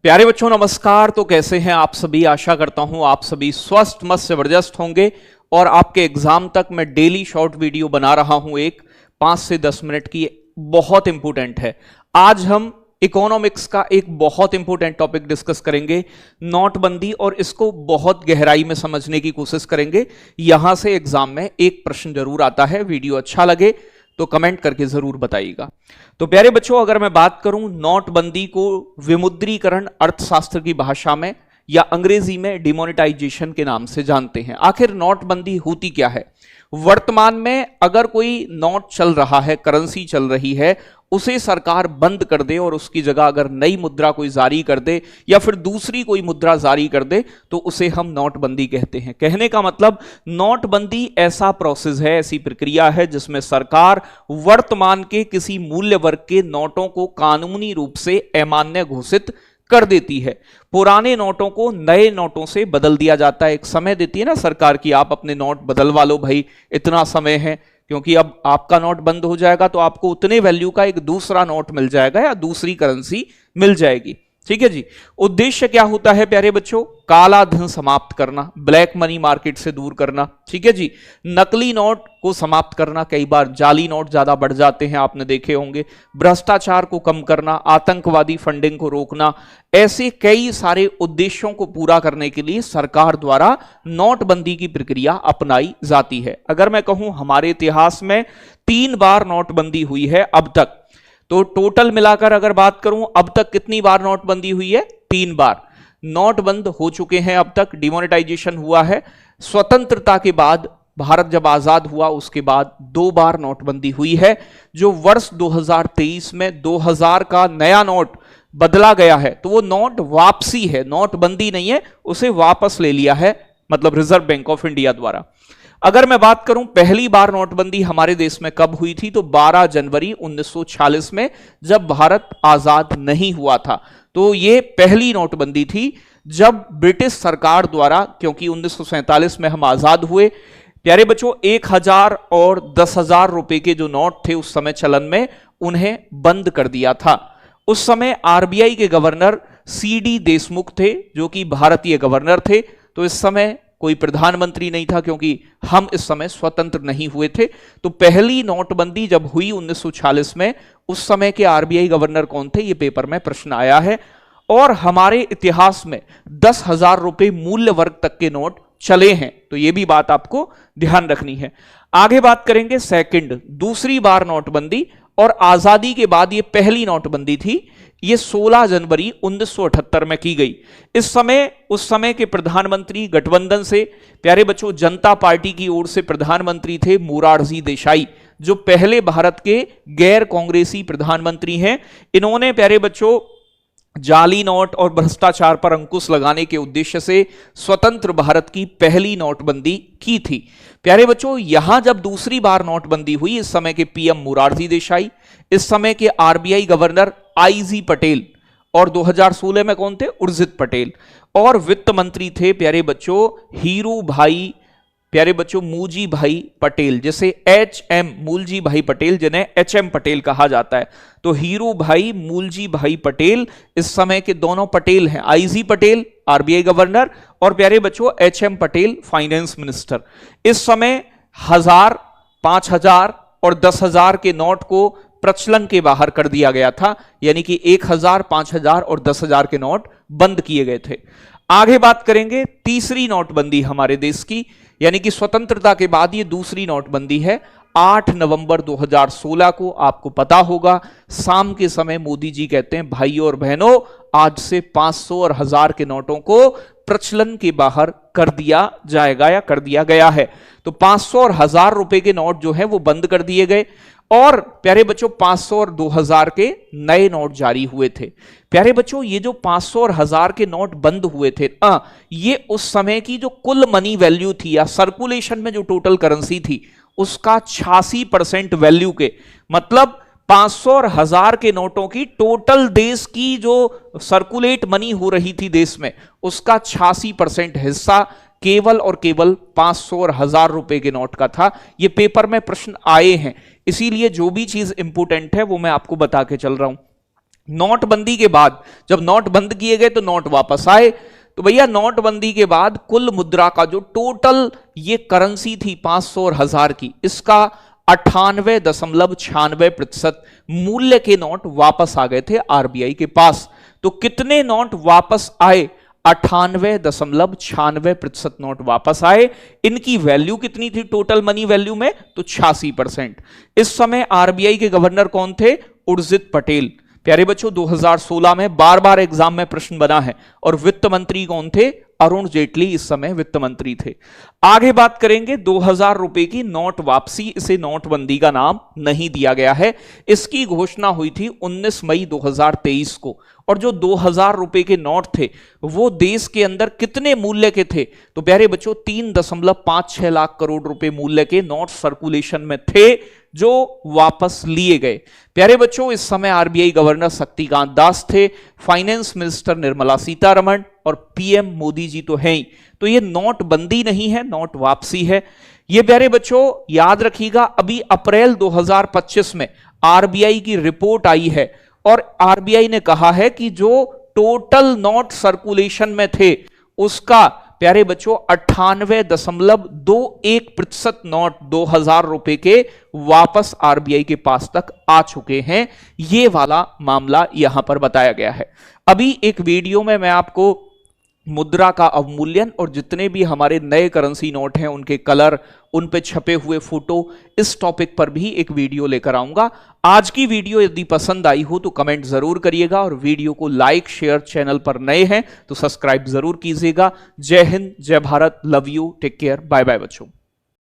प्यारे बच्चों नमस्कार। तो कैसे हैं आप सभी? आशा करता हूं आप सभी स्वस्थ मस्त जबरदस्त होंगे और आपके एग्जाम तक मैं डेली शॉर्ट वीडियो बना रहा हूं, एक 5 से 10 मिनट की, बहुत इंपॉर्टेंट है। आज हम इकोनॉमिक्स का एक बहुत इंपॉर्टेंट टॉपिक डिस्कस करेंगे, नोटबंदी, और इसको बहुत गहराई में समझने की कोशिश करेंगे। यहां से एग्जाम में एक प्रश्न जरूर आता है। वीडियो अच्छा लगे तो कमेंट करके जरूर बताइएगा। तो प्यारे बच्चों, अगर मैं बात करूं नोटबंदी को विमुद्रीकरण अर्थशास्त्र की भाषा में या अंग्रेजी में डिमोनेटाइजेशन के नाम से जानते हैं। आखिर नोटबंदी होती क्या है? वर्तमान में अगर कोई नोट चल रहा है, करेंसी चल रही है, उसे सरकार बंद कर दे और उसकी जगह अगर नई मुद्रा कोई जारी कर दे या फिर दूसरी कोई मुद्रा जारी कर दे तो उसे हम नोटबंदी कहते हैं। कहने का मतलब नोटबंदी ऐसा प्रोसेस है, ऐसी प्रक्रिया है जिसमें सरकार वर्तमान के किसी मूल्य वर्ग के नोटों को कानूनी रूप से अमान्य घोषित कर देती है। पुराने नोटों को नए नोटों से बदल दिया जाता है। एक समय देती है ना सरकार की, आप अपने नोट बदलवा लो भाई, इतना समय है, क्योंकि अब आपका नोट बंद हो जाएगा तो आपको उतने वैल्यू का एक दूसरा नोट मिल जाएगा या दूसरी करेंसी मिल जाएगी। ठीक है जी। उद्देश्य क्या होता है प्यारे बच्चों? काला धन समाप्त करना, ब्लैक मनी मार्केट से दूर करना। ठीक है जी। नकली नोट को समाप्त करना, कई बार जाली नोट ज्यादा बढ़ जाते हैं, आपने देखे होंगे। भ्रष्टाचार को कम करना, आतंकवादी फंडिंग को रोकना, ऐसे कई सारे उद्देश्यों को पूरा करने के लिए सरकार द्वारा नोटबंदी की प्रक्रिया अपनाई जाती है। अगर मैं कहूं हमारे इतिहास में 3 बार नोटबंदी हुई है अब तक, तो टोटल मिलाकर अगर बात करूं अब तक कितनी बार नोटबंदी हुई है? 3 बार नोट बंद हो चुके हैं अब तक। डिमोनेटाइजेशन हुआ है स्वतंत्रता के बाद, भारत जब आजाद हुआ उसके बाद 2 बार नोटबंदी हुई है। जो वर्ष 2023 में 2000 का नया नोट बदला गया है तो वो नोट वापसी है, नोटबंदी नहीं है, उसे वापस ले लिया है, मतलब रिजर्व बैंक ऑफ इंडिया द्वारा। अगर मैं बात करूं पहली बार नोटबंदी हमारे देश में कब हुई थी, तो 12 जनवरी 1946 में, जब भारत आजाद नहीं हुआ था। तो ये पहली नोटबंदी थी जब ब्रिटिश सरकार द्वारा, क्योंकि 1947 में हम आजाद हुए। प्यारे बच्चों, 1000 और 10,000 रुपए के जो नोट थे उस समय चलन में, उन्हें बंद कर दिया था। उस समय आरबीआई के गवर्नर सीडी देशमुख थे, जो कि भारतीय गवर्नर थे। तो इस समय कोई प्रधानमंत्री नहीं था, क्योंकि हम इस समय स्वतंत्र नहीं हुए थे। तो पहली नोटबंदी जब हुई 1946 में, उस समय के आरबीआई गवर्नर कौन थे, ये पेपर में प्रश्न आया है। और हमारे इतिहास में 10,000 रुपए मूल्य वर्ग तक के नोट चले हैं, तो ये भी बात आपको ध्यान रखनी है। आगे बात करेंगे सेकंड, दूसरी बार नोटबंदी, और आजादी के बाद ये पहली नोटबंदी थी। ये 16 जनवरी 1978 में की गई। उस समय के प्रधानमंत्री गठबंधन से, प्यारे बच्चों, जनता पार्टी की ओर से प्रधानमंत्री थे मोरारजी देसाई, जो पहले भारत के गैर कांग्रेसी प्रधानमंत्री हैं। इन्होंने प्यारे बच्चों जाली नोट और भ्रष्टाचार पर अंकुश लगाने के उद्देश्य से स्वतंत्र भारत की पहली नोटबंदी की थी। प्यारे बच्चों, यहां जब दूसरी बार नोटबंदी हुई, इस समय के पीएम मोरारजी देसाई, इस समय के आरबीआई गवर्नर आईजी पटेल, और 2016 में कौन थे? उर्जित पटेल। और वित्त मंत्री थे प्यारे बच्चों हीरू भाई, प्यारे बच्चों, मूलजी भाई पटेल, जिसे एचएम मूलजी भाई पटेल, जिन्हें एचएम पटेल कहा जाता है। तो हीरू भाई, मूलजी भाई पटेल, इस समय के दोनों पटेल हैं, आईजी पटेल आरबीआई गवर्नर और प्यारे बच्चों एचएम पटेल फाइनेंस मिनिस्टर। इस समय 1000, 5000 और 10,000 के नोट को प्रचलन के बाहर कर दिया गया था, यानी कि 1000, 5000 और 10,000 के नोट बंद किए गए थे। आगे बात करेंगे तीसरी नोटबंदी हमारे देश की, यानी कि स्वतंत्रता के बाद ये दूसरी नोटबंदी है। 8 नवंबर 2016 को, आपको पता होगा, शाम के समय मोदी जी कहते हैं, भाइयों और बहनों, आज से 500 और 1000 के नोटों को प्रचलन के बाहर कर दिया जाएगा या कर दिया गया है। तो 500 और 1000 रुपए के नोट जो है वो बंद कर दिए गए, और प्यारे बच्चों 500 और 2000 के नए नोट जारी हुए थे। प्यारे बच्चों, ये जो 500 और 1000 के नोट बंद हुए थे, ये उस समय की जो कुल मनी वैल्यू थी या सर्कुलेशन में जो टोटल करेंसी थी, उसका 86% वैल्यू के, मतलब 500 और 1000 के नोटों की टोटल देश की जो सर्कुलेट मनी हो रही थी देश में, उसका 86% हिस्सा केवल और केवल 500 और 1000 रुपए के नोट का था। ये पेपर में प्रश्न आए हैं, इसीलिए जो भी चीज इंपोर्टेंट है वो मैं आपको बता के चल रहा हूं। नोटबंदी के बाद जब नोट बंद किए गए तो नोट वापस आए, तो भैया नोटबंदी के बाद कुल मुद्रा का जो टोटल ये करेंसी थी 500 और 1000 की, इसका 98.96% मूल्य के नोट वापस आ गए थे आरबीआई के पास। तो कितने नोट वापस आए? 98.96% नोट वापस आए। इनकी वैल्यू कितनी थी टोटल मनी वैल्यू में? तो 86%। इस समय आरबीआई के गवर्नर कौन थे? उर्जित पटेल। प्यारे बच्चों 2016 में बार बार एग्जाम में प्रश्न बना है। और वित्त मंत्री कौन थे? अरुण जेटली इस समय वित्त मंत्री थे। आगे बात करेंगे 2000 रुपए की नोट वापसी। इसे नोटबंदी का नाम नहीं दिया गया है। इसकी घोषणा हुई थी 19 मई 2023 को। और जो 2000 रुपए के नोट थे वो देश के अंदर कितने मूल्य के थे? तो प्यारे बच्चों 3.56 लाख करोड़ रुपए मूल्य के नोट सर्कुलेशन में थे जो वापस लिए गए। प्यारे बच्चों इस समय आरबीआई गवर्नर शक्तिकांत दास थे, फाइनेंस मिनिस्टर निर्मला सीतारमण और पीएम मोदी जी तो हैं ही। तो ये नोटबंदी नहीं है, नोट वापसी है। ये प्यारे बच्चों याद रखिएगा, अभी अप्रैल 2025 में आरबीआई की रिपोर्ट आई है और आरबीआई ने कहा है कि जो टोटल नोट सर्कुलेशन में थे उसका प्यारे बच्चों 98.21% नोट 2000 रुपए के वापस आरबीआई के पास तक आ चुके हैं। ये वाला मामला यहां पर बताया गया है। अभी एक वीडियो में मैं आपको मुद्रा का अवमूल्यन और जितने भी हमारे नए करेंसी नोट हैं उनके कलर, उन पे छपे हुए फोटो, इस टॉपिक पर भी एक वीडियो लेकर आऊंगा। आज की वीडियो यदि पसंद आई हो तो कमेंट जरूर करिएगा और वीडियो को लाइक शेयर, चैनल पर नए हैं तो सब्सक्राइब जरूर कीजिएगा। जय हिंद, जय Bharat, love you, take care, bye bye बच्चों।